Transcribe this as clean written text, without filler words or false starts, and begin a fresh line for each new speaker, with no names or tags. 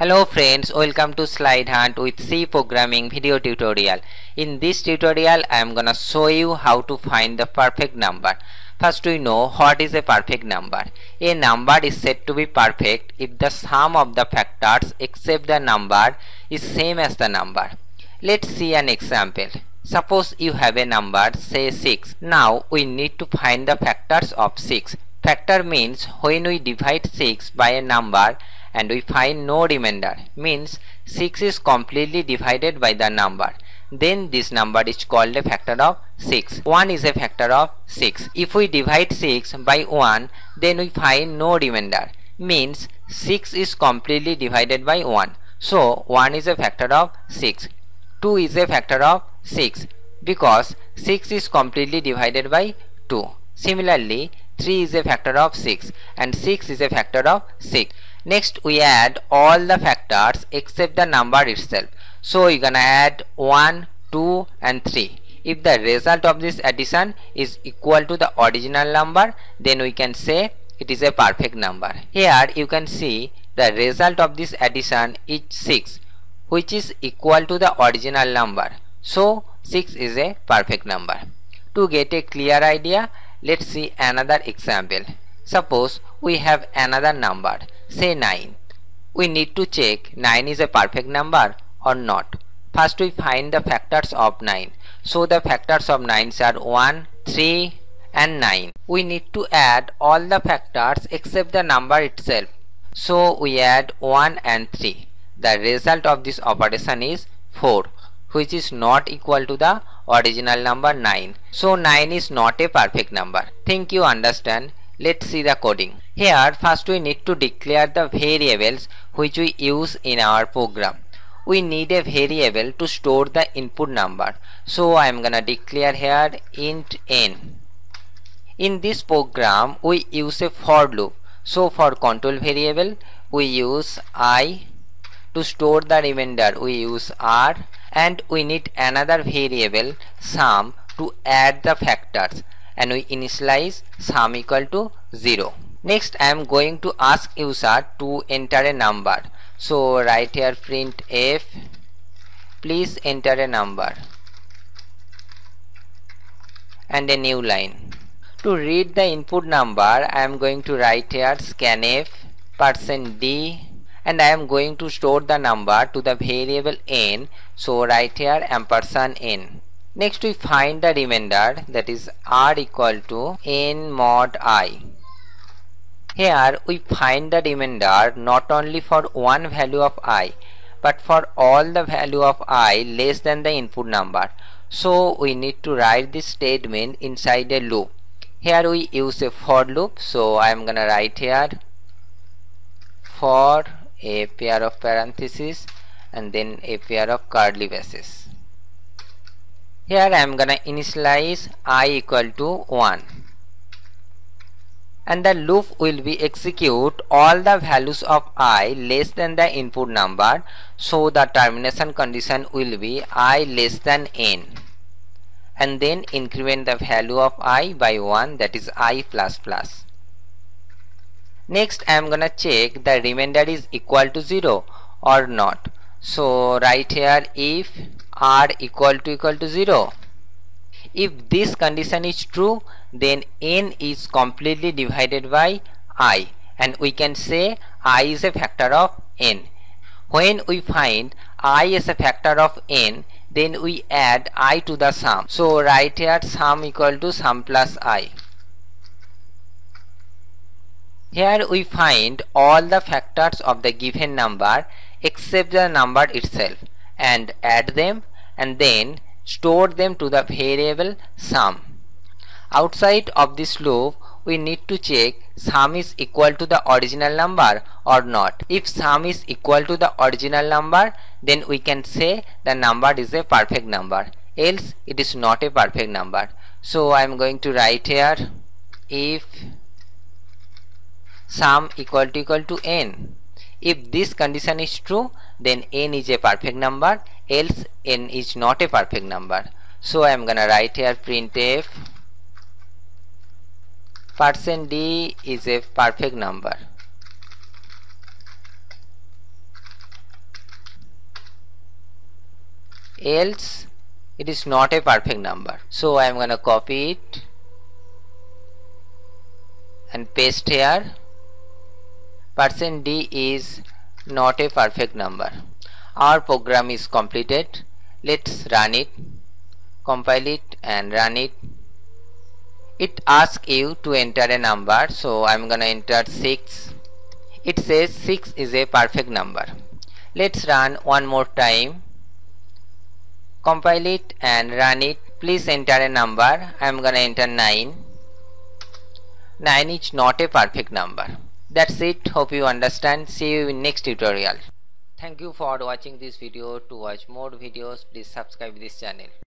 Hello friends, welcome to Slide Hunt with C programming video tutorial. In this tutorial I am gonna show you how to find the perfect number. First we know what is a perfect number. A number is said to be perfect if the sum of the factors except the number is same as the number. Let's see an example. Suppose you have a number, say 6. Now we need to find the factors of 6. Factor means when we divide 6 by a number and we find no remainder, means 6 is completely divided by the number, then this number is called a factor of 6. 1 is a factor of 6. If we divide 6 by 1, then we find no remainder, means 6 is completely divided by 1. So 1 is a factor of 6. 2 is a factor of 6 because 6 is completely divided by 2. Similarly, 3 is a factor of 6 and 6 is a factor of 6. Next we add all the factors except the number itself. So we're gonna add 1, 2 and 3. If the result of this addition is equal to the original number, then we can say it is a perfect number. Here you can see the result of this addition is 6, which is equal to the original number. So 6 is a perfect number. To get a clear idea, let's see another example. Suppose we have another number, say 9. We need to check 9 is a perfect number or not. First we find the factors of 9. So the factors of 9 are 1, 3 and 9. We need to add all the factors except the number itself. So we add 1 and 3. The result of this operation is 4, which is not equal to the original number 9. So 9 is not a perfect number. Think you understand? Let's see the coding. Here first we need to declare the variables which we use in our program. We need a variable to store the input number. So I am gonna declare here int n. In this program we use a for loop. So for control variable we use I. To store the remainder we use r, and we need another variable sum to add the factors, and we initialize sum equal to 0. Next I am going to ask user to enter a number. So write here print f, please enter a number, and a new line. To read the input number I am going to write here scanf %d, and I am going to store the number to the variable n. So write here %n. Next we find the remainder, that is r equal to n mod I. Here we find the remainder not only for one value of I but for all the value of I less than the input number. So we need to write this statement inside a loop. Here we use a for loop. So I am gonna write here for a pair of parentheses and then a pair of curly braces. Here I am gonna initialize I equal to 1, and the loop will be execute all the values of I less than the input number. So the termination condition will be I less than n, and then increment the value of I by 1, that is I plus plus. Next I am gonna check the remainder is equal to 0 or not. So write here if r equal to 0. If this condition is true, then n is completely divided by I, and we can say I is a factor of n. When we find I is a factor of n, then we add I to the sum. So write here sum equal to sum plus I. Here we find all the factors of the given number except the number itself and add them, and then store them to the variable sum. Outside of this loop we need to check sum is equal to the original number or not. If sum is equal to the original number, then we can say the number is a perfect number, else it is not a perfect number. So I am going to write here if sum equal to n. If this condition is true, then n is a perfect number, else n is not a perfect number. So I am gonna write here printf %d is a perfect number. else it is not a perfect number. So I am gonna copy it and paste here. %d is not a perfect number. Our program is completed. Let's run it, compile it and run it. It asks you to enter a number, so I'm gonna enter 6. It says 6 is a perfect number. Let's run one more time, compile it and run it. Please enter a number. I'm gonna enter 9. 9 is not a perfect number. That's it. Hope you understand. See you in next tutorial. Thank you for watching this video. To watch more videos, please subscribe this channel.